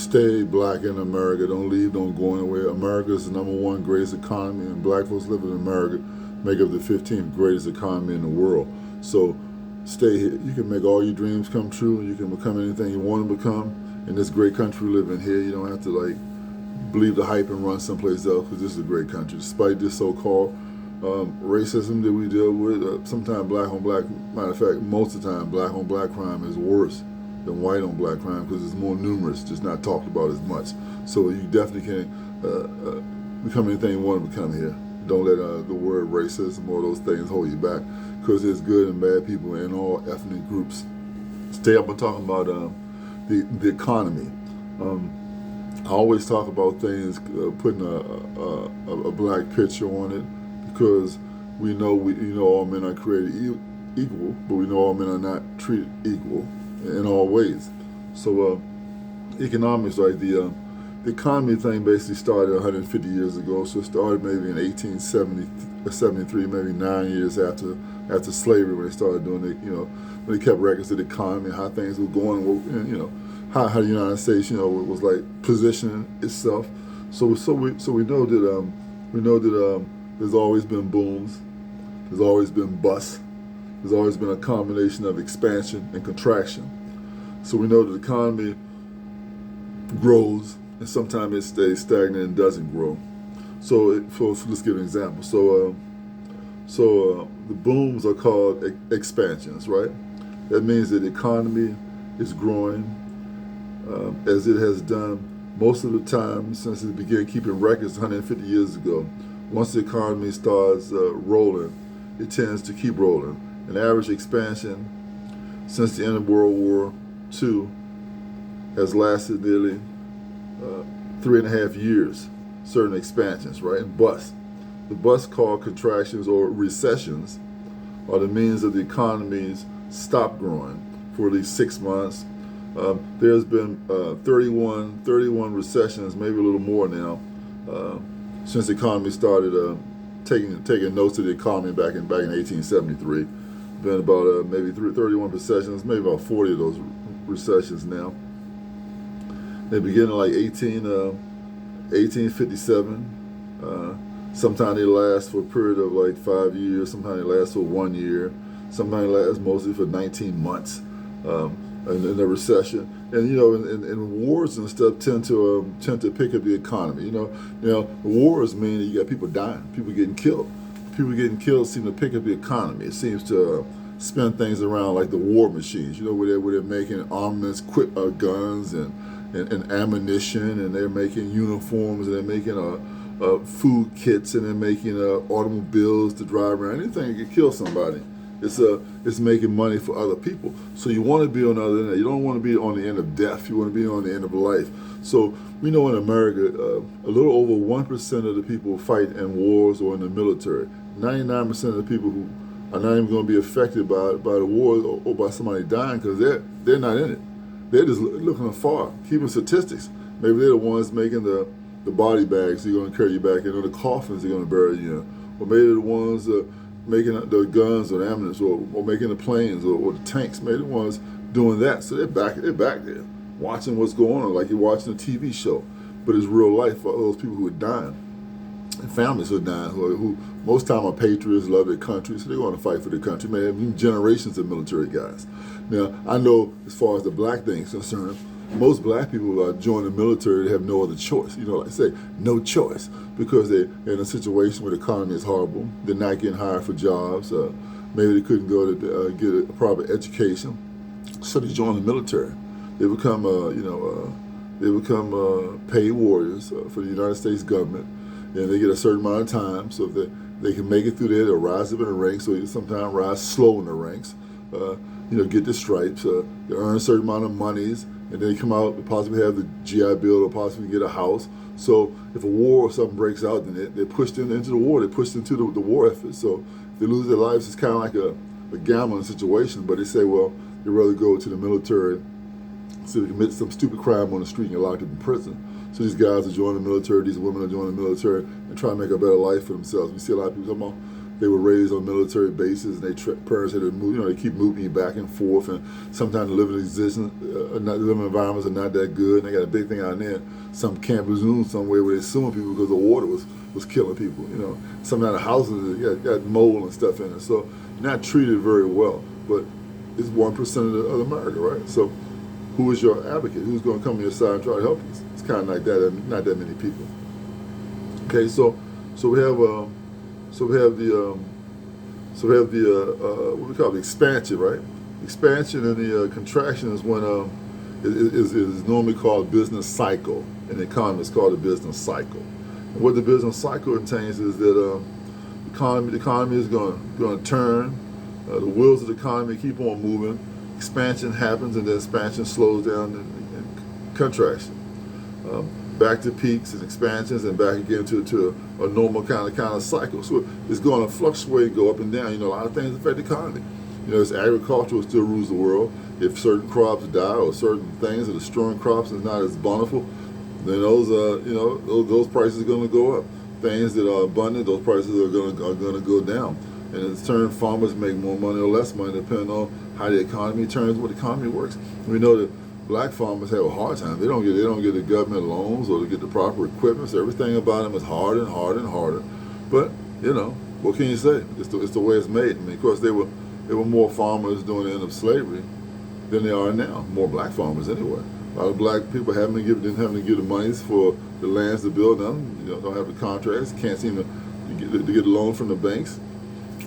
Stay black in America. Don't leave, don't go anywhere. America is the #1 greatest economy, and black folks living in America make up the 15th greatest economy in the world. So stay here. You can make all your dreams come true. You can become anything you want to become in this great country we live in here. You don't have to believe the hype and run someplace else, because this is a great country. Despite this so-called racism that we deal with, sometimes black on black, matter of fact, most of the time black on black crime is worse than white on black crime because it's more numerous, just not talked about as much. So you definitely can become anything you want to become here. Don't let the word racism or those things hold you back, because there's good and bad people in all ethnic groups. Today I'm talking about the economy. I always talk about things putting a black picture on it, because we know all men are created equal, but we know all men are not treated equal in all ways. So economics, right? The economy thing basically started 150 years ago. So it started maybe in 1873, maybe 9 years after slavery, when they started doing it. When they kept records of the economy, how things were going, and how the United States, was positioning itself. So we know that there's always been booms, there's always been busts, there's always been a combination of expansion and contraction. So we know that the economy grows, and sometimes it stays stagnant and doesn't grow. So let's give an example. So the booms are called expansions, right? That means that the economy is growing as it has done most of the time since it began keeping records 150 years ago. Once the economy starts rolling, it tends to keep rolling. An average expansion since the end of World War II has lasted nearly 3.5 years, certain expansions, right? And busts. The busts, called contractions or recessions, are the means that the economies stop growing for at least 6 months. There's been 31 recessions, maybe a little more now, since the economy started taking notes of the economy back in 1873. Been about maybe 31 recessions, maybe about 40 of those recessions now. They begin in 1857. Sometimes they last for a period of 5 years. Sometimes they last for 1 year. Sometimes they last mostly for 19 months. In the recession, and wars and stuff tend to pick up the economy. Wars mean that you got people dying, people getting killed. People getting killed seem to pick up the economy. It seems to spin things around like the war machines. Where they're making armaments, guns and ammunition, and they're making uniforms, and they're making food kits, and they're making automobiles to drive around. Anything that can kill somebody. It's making money for other people. So you want to be on the other end. You don't want to be on the end of death. You want to be on the end of life. So we know in America, a little over 1% of the people fight in wars or in the military. 99% of the people who are not even going to be affected by the war or by somebody dying, because they're not in it. They're just looking afar, keeping statistics. Maybe they're the ones making the body bags they're going to carry you back in, or the coffins they're going to bury you in. Or maybe they're the ones making the guns or the ammunition, or making the planes or the tanks. Maybe the ones doing that. So they're back there, watching what's going on, like you're watching a TV show. But it's real life for those people who are dying, and families who are dying, who most time are patriots, love their country, so they're going to fight for their country. Man, even generations of military guys. Now, I know as far as the black thing is concerned, most black people join the military. They have no other choice. Like I say, no choice, because they're in a situation where the economy is horrible. They're not getting hired for jobs. Maybe they couldn't go to get a proper education, so they join the military. They become, paid warriors for the United States government, and they get a certain amount of time. So if they can make it through there, they'll rise up in the ranks. So they sometimes rise slow in the ranks. Get the stripes. They earn a certain amount of monies. And then they come out and possibly have the GI Bill, or possibly get a house. So if a war or something breaks out, then they're pushed into the war. They're pushed into the war effort. So if they lose their lives, it's kind of like a gambling situation. But they say, well, they'd rather go to the military so they commit some stupid crime on the street and get locked up in prison. So these guys are joining the military, these women are joining the military, and trying to make a better life for themselves. We see a lot of people talking about they were raised on military bases, and parents had to move. You know, they keep moving back and forth, and sometimes the living environments are not that good. And they got a big thing out there, some Camp Lejeune somewhere where they're suing people because the water was killing people. You know, sometimes the houses got mold and stuff in it, so not treated very well. But it's 1% of America, right? So, who is your advocate? Who's going to come to your side and try to help you? It's kind of like that. Not that many people. Okay, so we have the what we call the expansion, right? Expansion and the contraction is when is normally called business cycle. In economics, called the business cycle. And what the business cycle contains is that the economy is going to turn. The wheels of the economy keep on moving. Expansion happens, and then expansion slows down and contraction. Back to peaks and expansions, and back again to a normal kind of cycle. So it's going to fluctuate, go up and down. You know, a lot of things affect the economy. You know, it's agriculture still rules the world. If certain crops die or certain things are destroying crops and not as bountiful, then those prices are going to go up. Things that are abundant, those prices are going to go down. And in turn, farmers make more money or less money depending on how the economy turns, what the economy works. We know that black farmers have a hard time. They don't get the government loans or to get the proper equipment. So everything about them is harder and harder and harder. But you know, what can you say? It's the way it's made. I mean, of course, there were more farmers during the end of slavery than there are now. More black farmers anyway. A lot of black people didn't have to give the monies for the lands to build them. You know, don't have the contracts. Can't seem to get a loan from the banks.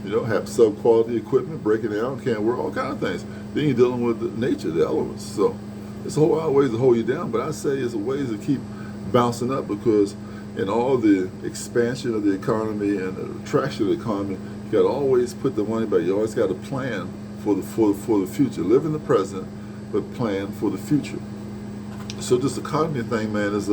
You know, have sub-quality equipment breaking down, can't work, all kind of things. Then you're dealing with the nature, the elements. So it's a whole lot of ways to hold you down, but I say it's a ways to keep bouncing up, because in all the expansion of the economy and the retraction of the economy, you got to always put the money back. You always got to plan for the future. Live in the present, but plan for the future. So this economy thing, man, is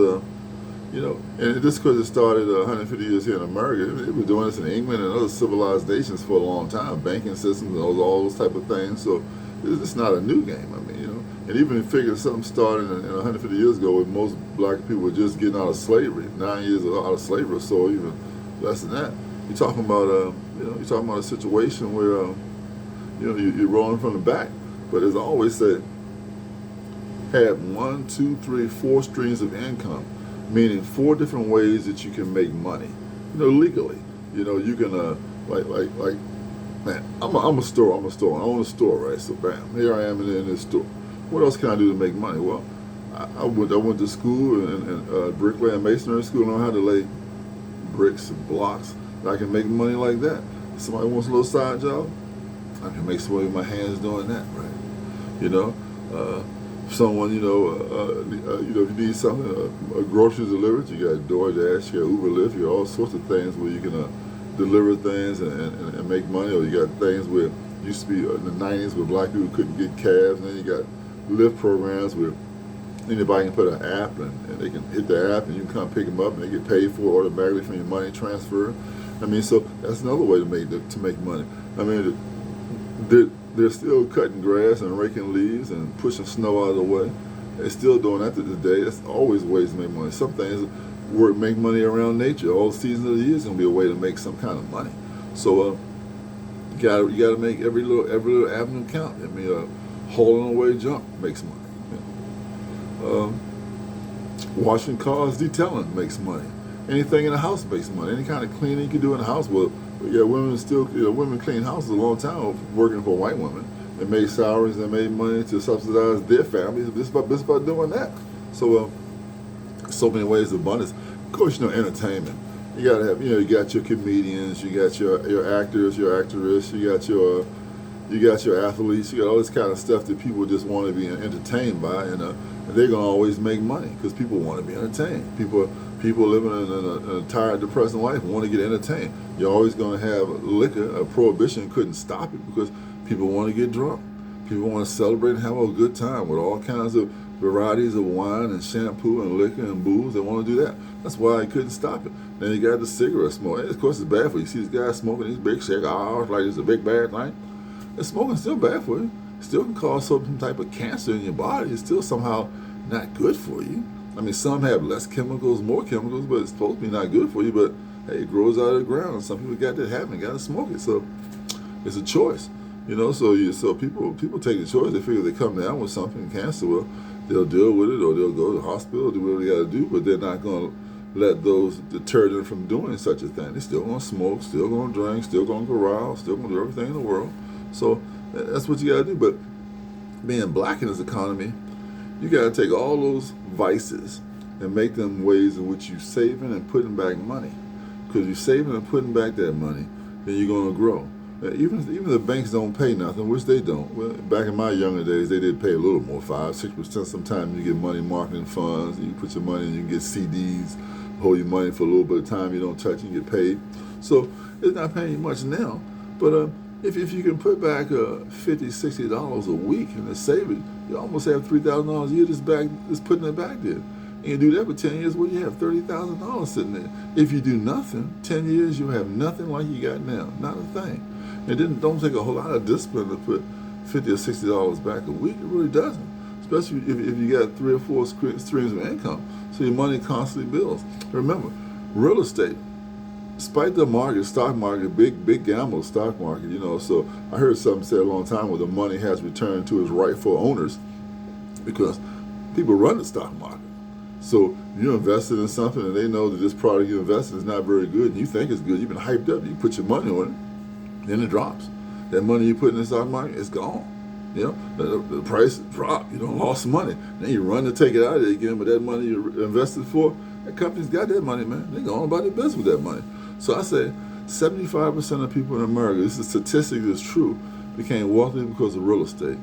you know, and just because it started 150 years here in America, it was doing this in England and other civilized nations for a long time, banking systems and all those type of things. So it's not a new game. I mean, you know, and even if you figure something started in 150 years ago, when most black people were just getting out of slavery, 9 years out of slavery, or so, even less than that. You're talking about a situation where you're rolling from the back. But as I always say, had 1, 2, 3, 4 streams of income. Meaning 4 different ways that you can make money, you know, legally. You know, you can man, I'm a store. I own a store, right? So bam, here I am in this store. What else can I do to make money? Well, I went to school and bricklayer and masonry school, learn how to lay bricks and blocks. And I can make money like that. If somebody wants a little side job, I can make some money with my hands doing that, right? You know. Someone, if you need something, a groceries delivered, you got DoorDash, you got Uber Lyft, you got all sorts of things where you can deliver things and make money. Or you got things where used to be in the 90s where black people couldn't get cabs, and then you got Lyft programs where anybody can put an app and they can hit the app and you can come pick them up and they get paid for it automatically from your money transfer. I mean, so that's another way to make money. I mean, they're still cutting grass and raking leaves and pushing snow out of the way. They're still doing that to this day. That's always ways to make money. Some things make money around nature. All seasons of the year is going to be a way to make some kind of money. So you got to make every little avenue count. I mean, hauling away junk makes money. You know? Washing cars, detailing makes money. Anything in the house makes money. Any kind of cleaning you can do in the house. Well, yeah, women clean houses a long time working for white women. They made salaries, they made money to subsidize their families. This about doing that. So, so many ways of abundance. Of course, entertainment. You gotta have, you got your comedians, you got your actors, your actresses, you got your athletes, you got all this kind of stuff that people just want to be entertained by, and they're gonna always make money because people want to be entertained. People living in a tired, depressing life want to get entertained. You're always going to have liquor. A prohibition couldn't stop it because people want to get drunk. People want to celebrate and have a good time with all kinds of varieties of wine and shampoo and liquor and booze. They want to do that. That's why they couldn't stop it. Then you got the cigarette smoke. And of course, it's bad for you. You see these guys smoking these big cigars like it's a big bad thing. And smoking's still bad for you. It still can cause some type of cancer in your body. It's still somehow not good for you. I mean, some have less chemicals, more chemicals, but it's supposed to be not good for you. But Hey, it grows out of the ground. Some people got that habit, got to smoke it. So it's a choice, So people take the choice. They figure they come down with something, cancer. Well, they'll deal with it, or they'll go to the hospital, do whatever they got to do. But they're not going to let those deter them from doing such a thing. They're still going to smoke, still going to drink, still going to carouse, still going to do everything in the world. So that's what you got to do. But being black in this economy, you got to take all those vices and make them ways in which you're saving and putting back money. Because you're saving and putting back that money, then you're going to grow. Even the banks don't pay nothing, which they don't. Well, back in my younger days, they did pay a little more, 5-6%. Sometimes you get money marketing funds. You put your money in, you can get CDs, hold your money for a little bit of time. You don't touch it, you get paid. So it's not paying you much now. But if you can put back $50, $60 a week and save it, you almost have $3,000 a year just putting it back there. And you do that for 10 years, well, you have $30,000 sitting there. If you do nothing, 10 years, you'll have nothing like you got now, not a thing. And then don't take a whole lot of discipline to put $50 or $60 back a week. It really doesn't, especially if you got 3 or 4 streams of income, so your money constantly builds. Remember, real estate, despite the market, stock market, big gamble stock market, So I heard something said a long time where the money has returned to its rightful owners because people run the stock market. So you invested in something and they know that this product you invested in is not very good and you think it's good. You've been hyped up. You put your money on it, then it drops. That money you put in the stock market is gone. The price dropped. You lost money. Then you run to take it out of it again, but that money you invested for, that company's got that money, man. They're going about their business with that money. So I say 75% of people in America, this is a statistic that's true, became wealthy because of real estate.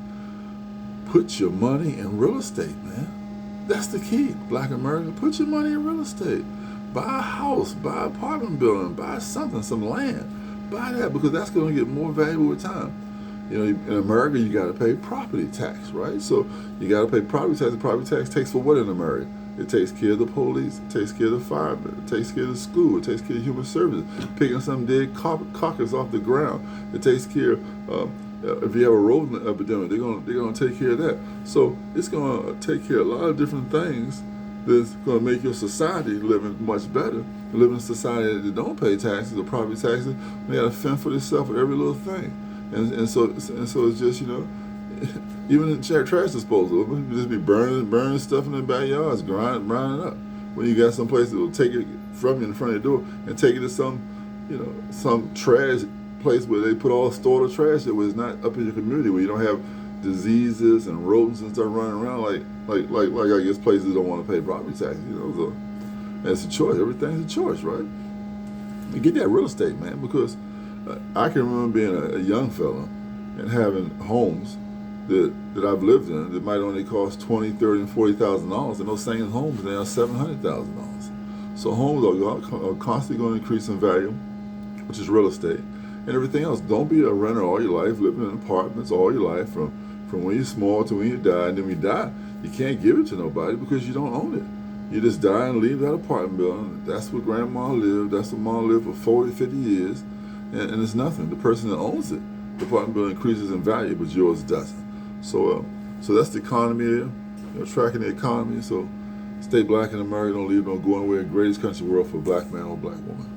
Put your money in real estate, man. That's the key, Black America. Put your money in real estate. Buy a house, buy an apartment building, buy something, some land. Buy that because that's going to get more valuable with time. In America, you got to pay property tax, right? So you got to pay property tax. The property tax takes for what in America? It takes care of the police. It takes care of the firemen. It takes care of the school. It takes care of human services. Picking some dead carcass off the ground. It takes care of if you have a rodent epidemic, they're gonna take care of that. So it's gonna take care of a lot of different things that's gonna make your society living much better. Live in a society that don't pay taxes or property taxes, they gotta fend for themselves with every little thing. And so it's just even in trash disposal, people just be burning stuff in their backyards, grinding it up. When you got some place that will take it from you in front of your door and take it to some trash place where they store the trash that was not up in your community, where you don't have diseases and rodents and stuff running around like I guess places don't want to pay property taxes. So it's a choice. Everything's a choice, right? You get that real estate, man, because I can remember being a young fella and having homes that I've lived in that might only cost $20,000, $30,000, and $40,000, and those same homes now are $700,000. So homes are constantly going to increase in value, which is real estate. And everything else. Don't be a renter all your life, living in apartments all your life, from when you're small to when you die. And then when you die, you can't give it to nobody because you don't own it. You just die and leave that apartment building. That's where grandma lived. That's where mom lived for 40, 50 years. And it's nothing. The person that owns it, the apartment building increases in value, but yours doesn't. So that's the economy there. Tracking the economy. So stay black in America. Don't leave. Don't go anywhere. Greatest country in the world for a black man or black woman.